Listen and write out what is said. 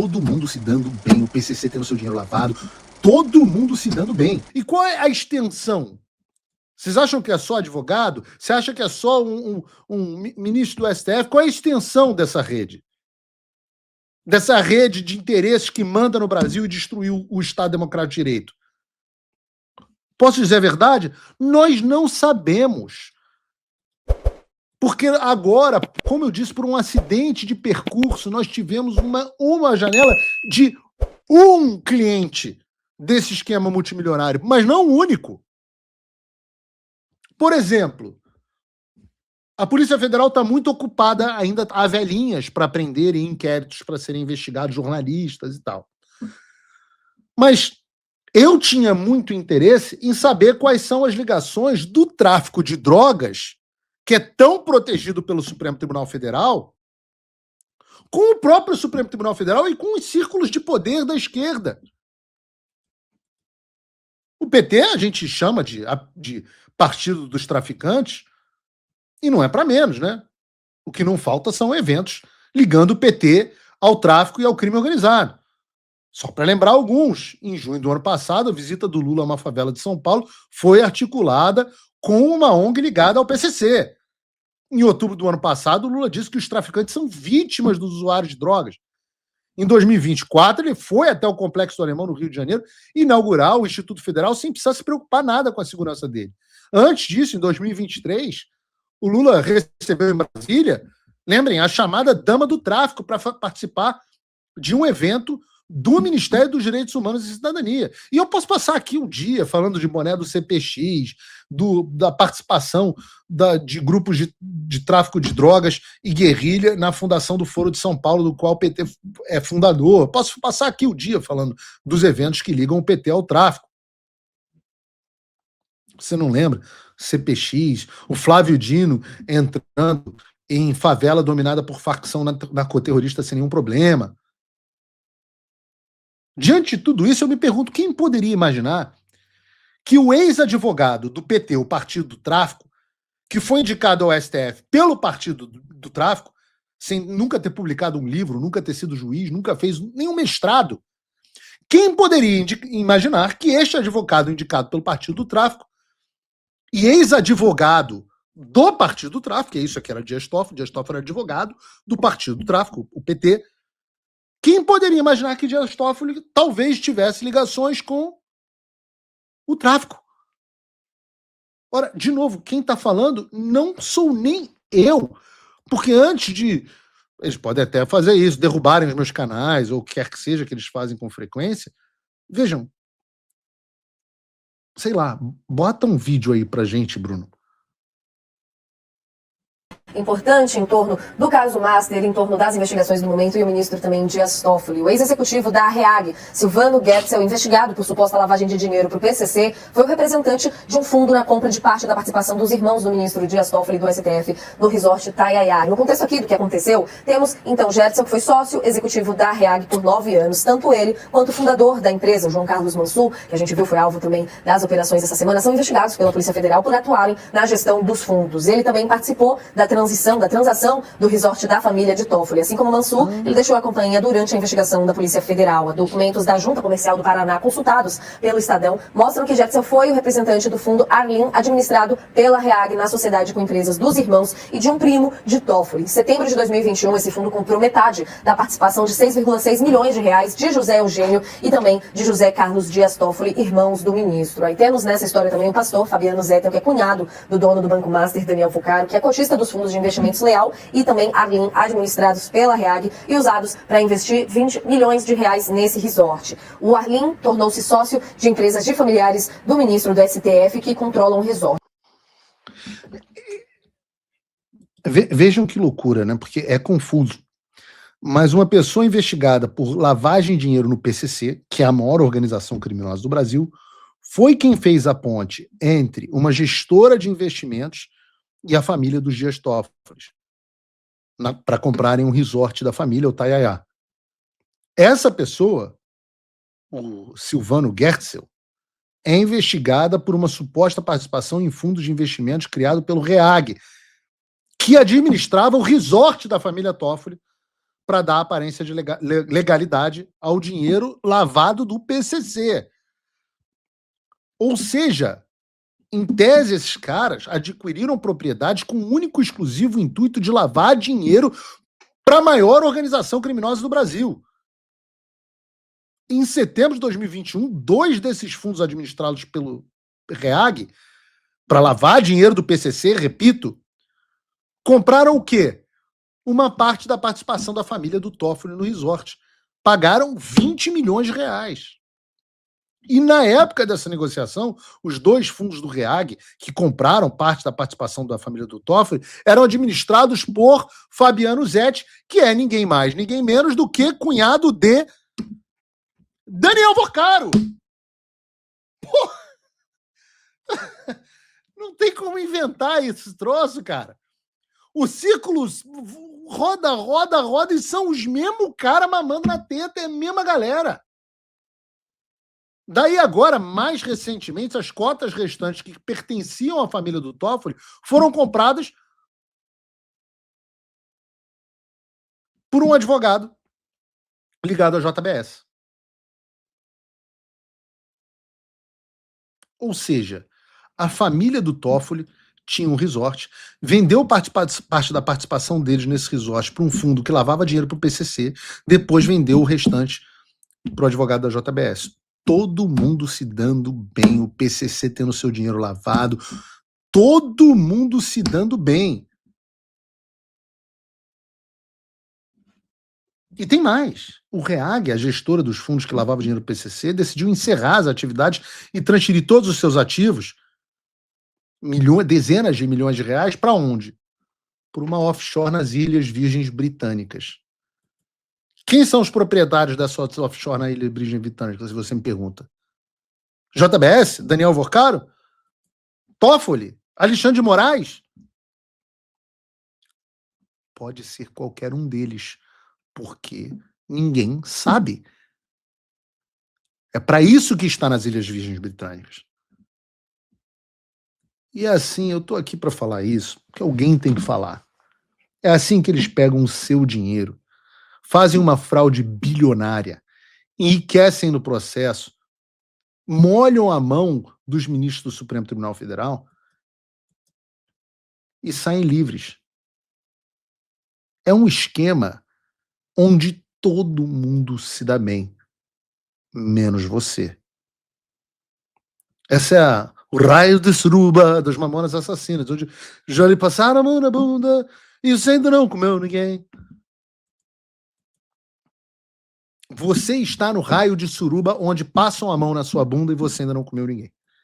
todo mundo se dando bem, o PCC tendo seu dinheiro lavado, todo mundo se dando bem. E qual é a extensão? Vocês acham que é só advogado? Você acha que é só um ministro do STF? Qual é a extensão dessa rede? Dessa rede de interesses que manda no Brasil e destruiu o Estado Democrático de Direito? Posso dizer a verdade? Nós não sabemos. Porque agora, como eu disse, por um acidente de percurso, nós tivemos uma janela de um cliente desse esquema multimilionário, mas não o único. Por exemplo, a Polícia Federal está muito ocupada, ainda há velhinhas para prender em inquéritos para serem investigados jornalistas e tal. Mas eu tinha muito interesse em saber quais são as ligações do tráfico de drogas, que é tão protegido pelo Supremo Tribunal Federal, com o próprio Supremo Tribunal Federal e com os círculos de poder da esquerda. O PT a gente chama de partido dos traficantes, e não é para menos, né? O que não falta são eventos ligando o PT ao tráfico e ao crime organizado. Só para lembrar alguns, em junho do ano passado, a visita do Lula a uma favela de São Paulo foi articulada com uma ONG ligada ao PCC. Em outubro do ano passado, o Lula disse que os traficantes são vítimas dos usuários de drogas. Em 2024, ele foi até o Complexo do Alemão, no Rio de Janeiro, inaugurar o Instituto Federal sem precisar se preocupar nada com a segurança dele. Antes disso, em 2023, o Lula recebeu em Brasília, lembrem, a chamada Dama do Tráfico para participar de um evento do Ministério dos Direitos Humanos e Cidadania. E eu posso passar aqui um dia falando de boné do CPX, da participação de grupos de tráfico de drogas e guerrilha na fundação do Foro de São Paulo, do qual o PT é fundador. Posso passar aqui o dia falando dos eventos que ligam o PT ao tráfico. Você não lembra? CPX, o Flávio Dino entrando em favela dominada por facção narcoterrorista sem nenhum problema. Diante de tudo isso, eu me pergunto, quem poderia imaginar que o ex-advogado do PT, o Partido do Tráfico, que foi indicado ao STF pelo Partido do Tráfico, sem nunca ter publicado um livro, nunca ter sido juiz, nunca fez nenhum mestrado, quem poderia imaginar que este advogado indicado pelo Partido do Tráfico e ex-advogado do Partido do Tráfico, que é isso aqui era Dias Toffoli era advogado do Partido do Tráfico, o PT, quem poderia imaginar que Dias Toffoli talvez tivesse ligações com o tráfico? Ora, de novo, quem está falando não sou nem eu, porque antes de... Eles podem até fazer isso, derrubarem os meus canais, ou o que quer que seja que eles fazem com frequência. Vejam, sei lá, bota um vídeo aí pra gente, Bruno. Importante em torno do caso Master, em torno das investigações do momento, e o ministro também Dias Toffoli. O ex-executivo da REAG, Silvano Getzel, investigado por suposta lavagem de dinheiro para o PCC, foi o representante de um fundo na compra de parte da participação dos irmãos do ministro Dias Toffoli do STF no resort Itaiaia. No contexto aqui do que aconteceu, temos então Getzel, que foi sócio executivo da REAG por 9 anos. Tanto ele quanto o fundador da empresa, o João Carlos Mansur, que a gente viu foi alvo também das operações essa semana, são investigados pela Polícia Federal por atuarem na gestão dos fundos. Ele também participou da transação do resort da família de Toffoli. Assim como Mansur, ele deixou a companhia durante a investigação da Polícia Federal. Documentos da Junta Comercial do Paraná, consultados pelo Estadão, mostram que Getzel foi o representante do fundo Arlim, administrado pela REAG na sociedade com empresas dos irmãos e de um primo de Toffoli. Em setembro de 2021, esse fundo comprou metade da participação de 6,6 milhões de reais de José Eugênio e também de José Carlos Dias Toffoli, irmãos do ministro. Aí temos nessa história também o pastor Fabiano Zettel, que é cunhado do dono do Banco Master, Daniel Fucaro, que é cotista dos fundos de investimentos Leal e também Arlim, administrados pela REAG e usados para investir 20 milhões de reais nesse resort. O Arlim tornou-se sócio de empresas de familiares do ministro do STF que controlam o resort. Vejam que loucura, né? Porque é confuso. Mas uma pessoa investigada por lavagem de dinheiro no PCC, que é a maior organização criminosa do Brasil, foi quem fez a ponte entre uma gestora de investimentos e a família dos Dias Toffoli, para comprarem um resort da família, o Itaiaia. Essa pessoa, o Silvano Getzel, é investigada por uma suposta participação em fundos de investimentos criado pelo REAG, que administrava o resort da família Toffoli para dar aparência de legalidade ao dinheiro lavado do PCC. Ou seja, em tese, esses caras adquiriram propriedades com o único e exclusivo intuito de lavar dinheiro para a maior organização criminosa do Brasil. Em setembro de 2021, 2 desses fundos administrados pelo REAG, para lavar dinheiro do PCC, repito, compraram o quê? Uma parte da participação da família do Toffoli no resort. Pagaram 20 milhões de reais. E na época dessa negociação, os 2 fundos do REAG, que compraram parte da participação da família do Toffoli, eram administrados por Fabiano Zetti, que é ninguém mais, ninguém menos do que cunhado de Daniel Vocaro. Pô! Não tem como inventar esse troço, cara. O círculo roda, roda, roda e são os mesmos caras mamando na teta, é a mesma galera. Daí agora, mais recentemente, as cotas restantes que pertenciam à família do Toffoli foram compradas por um advogado ligado à JBS. Ou seja, a família do Toffoli tinha um resort, vendeu parte da participação deles nesse resort para um fundo que lavava dinheiro para o PCC, depois vendeu o restante para o advogado da JBS. Todo mundo se dando bem, o PCC tendo seu dinheiro lavado, todo mundo se dando bem. E tem mais. O REAG, a gestora dos fundos que lavava dinheiro do PCC, decidiu encerrar as atividades e transferir todos os seus ativos, dezenas de milhões de reais, para onde? Por uma offshore nas Ilhas Virgens Britânicas. Quem são os proprietários dessa offshore na Ilha Virgem Britânica, se você me pergunta? JBS? Daniel Vocaro? Toffoli? Alexandre de Moraes? Pode ser qualquer um deles, porque ninguém sabe. É para isso que está nas Ilhas Virgens Britânicas. E é assim, eu tô aqui para falar isso, porque alguém tem que falar. É assim que eles pegam o seu dinheiro, fazem uma fraude bilionária, enriquecem no processo, molham a mão dos ministros do Supremo Tribunal Federal e saem livres. É um esquema onde todo mundo se dá bem, menos você. Essa é o raio de suruba dos Mamonas Assassinas, onde já lhe passaram a mão na bunda e você ainda não comeu ninguém. Você está no raio de suruba onde passam a mão na sua bunda e você ainda não comeu ninguém.